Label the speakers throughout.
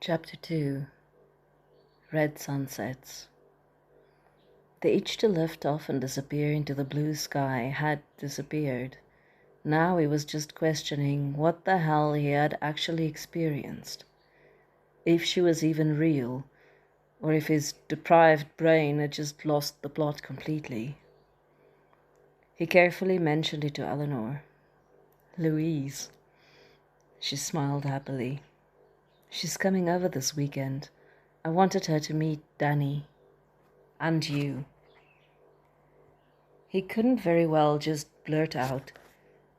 Speaker 1: Chapter 2. Red Sunsets. The itch to lift off and disappear into the blue sky had disappeared. Now he was just questioning what the hell he had actually experienced. If she was even real, or if his deprived brain had just lost the plot completely. He carefully mentioned it to Eleanor. Louise. She smiled happily. She's coming over this weekend. I wanted her to meet Danny. And you. He couldn't very well just blurt out,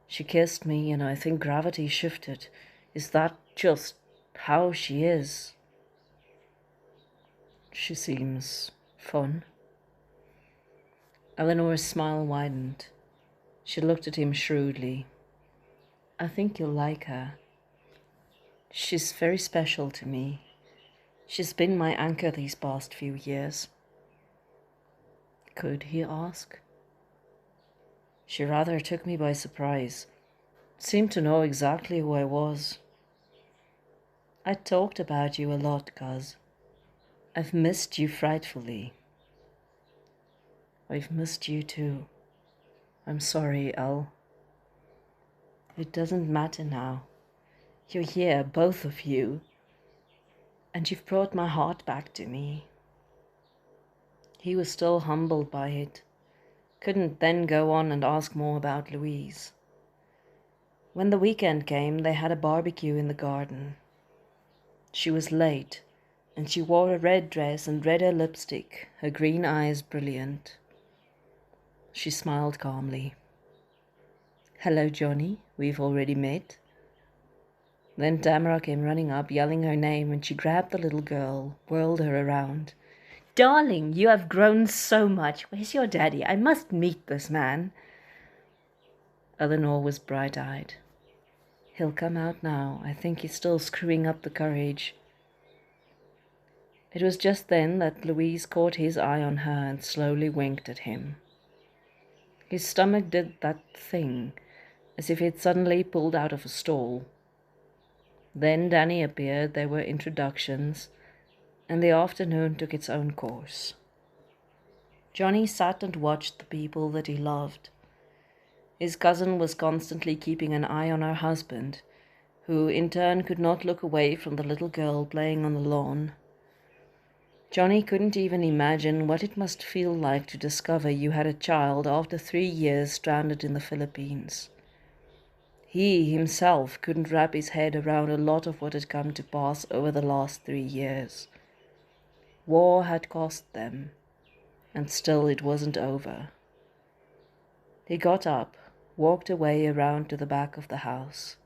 Speaker 1: "She kissed me and I think gravity shifted. Is that just how she is?" She seems fun. Eleanor's smile widened. She looked at him shrewdly. "I think you'll like her. She's very special to me. She's been my anchor these past few years." Could he ask? She rather took me by surprise. Seemed to know exactly who I was. "I talked about you a lot, cuz. I've missed you frightfully." "I've missed you too. I'm sorry, El." "It doesn't matter now. You're here, both of you. And you've brought my heart back to me." He was still humbled by it. Couldn't then go on and ask more about Louise. When the weekend came, they had a barbecue in the garden. She was late, and she wore a red dress and redder lipstick, her green eyes brilliant. She smiled calmly. "Hello, Johnny. We've already met." Then Tamara came running up, yelling her name, and she grabbed the little girl, whirled her around. "Darling, you have grown so much. Where's your daddy? I must meet this man." Eleanor was bright-eyed. "He'll come out now. I think he's still screwing up the courage." It was just then that Louise caught his eye on her and slowly winked at him. His stomach did that thing, as if he'd suddenly pulled out of a stall. Then Danny appeared, there were introductions, and the afternoon took its own course. Johnny sat and watched the people that he loved. His cousin was constantly keeping an eye on her husband, who in turn could not look away from the little girl playing on the lawn. Johnny couldn't even imagine what it must feel like to discover you had a child after 3 years stranded in the Philippines. He himself couldn't wrap his head around a lot of what had come to pass over the last 3 years. War had cost them, and still it wasn't over. He got up, walked away around to the back of the house.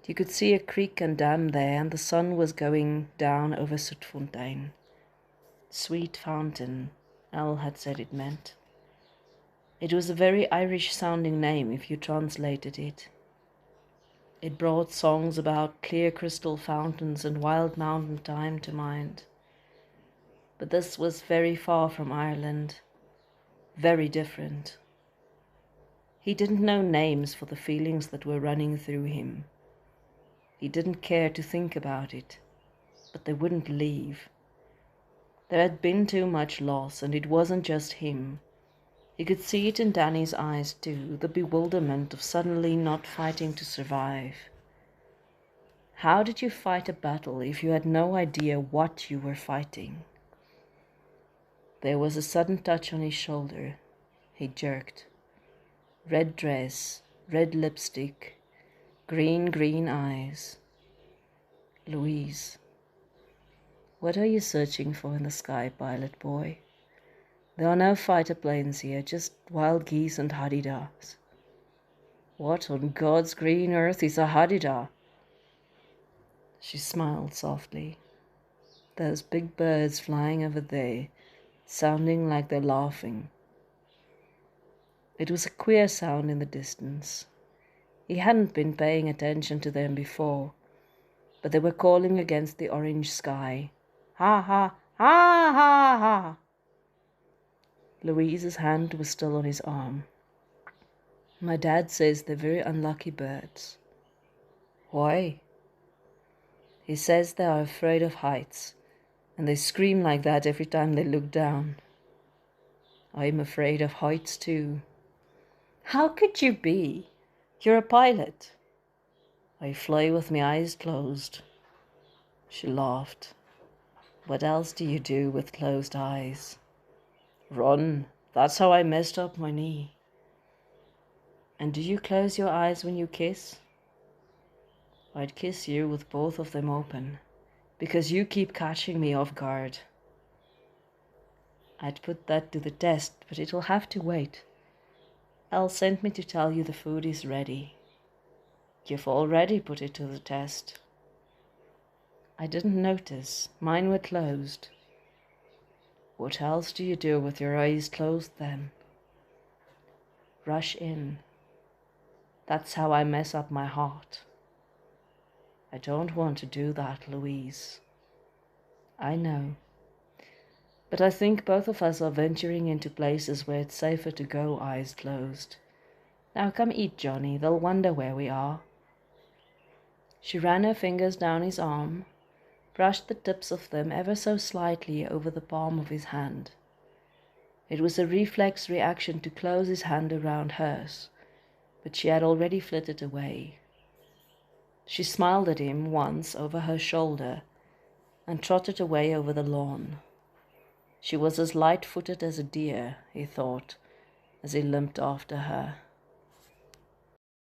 Speaker 1: You could see a creek and dam there, and the sun was going down over Soetfontein. Sweet fountain, El had said it meant. It was a very Irish-sounding name if you translated it. It brought songs about clear crystal fountains and wild mountain thyme to mind. But this was very far from Ireland, very different. He didn't know names for the feelings that were running through him. He didn't care to think about it, but they wouldn't leave. There had been too much loss, and it wasn't just him. He could see it in Danny's eyes too, the bewilderment of suddenly not fighting to survive. How did you fight a battle if you had no idea what you were fighting? There was a sudden touch on his shoulder. He jerked. Red dress, red lipstick, green eyes. Louise. "What are you searching for in the sky, pilot boy? There are no fighter planes here, just wild geese and hadidas." "What on God's green earth is a hadida?" She smiled softly. "Those big birds flying over there, sounding like they're laughing." It was a queer sound in the distance. He hadn't been paying attention to them before, but they were calling against the orange sky. "Ha ha, ha ha ha." Louise's hand was still on his arm. "My dad says they're very unlucky birds." "Why?" He says they are afraid of heights, and they scream like that every time they look down. I'm afraid of heights too. How could you be? You're a pilot. I fly with my eyes closed. She laughed. What else do you do with closed eyes? Run. That's how I messed up my knee. And do you close your eyes when you kiss? I'd kiss you with both of them open, because you keep catching me off guard. I'd put that to the test, but it'll have to wait. Elle sent me to tell you the food is ready. You've already put it to the test. I didn't notice. Mine were closed. What else do you do with your eyes closed then? Rush in. That's how I mess up my heart. I don't want to do that, Louise. I know. But I think both of us are venturing into places where it's safer to go eyes closed. Now come eat, Johnny. They'll wonder where we are. She ran her fingers down his arm, brushed the tips of them ever so slightly over the palm of his hand. It was a reflex reaction to close his hand around hers, but she had already flitted away. She smiled at him once over her shoulder and trotted away over the lawn. She was as light-footed as a deer, he thought, as he limped after her.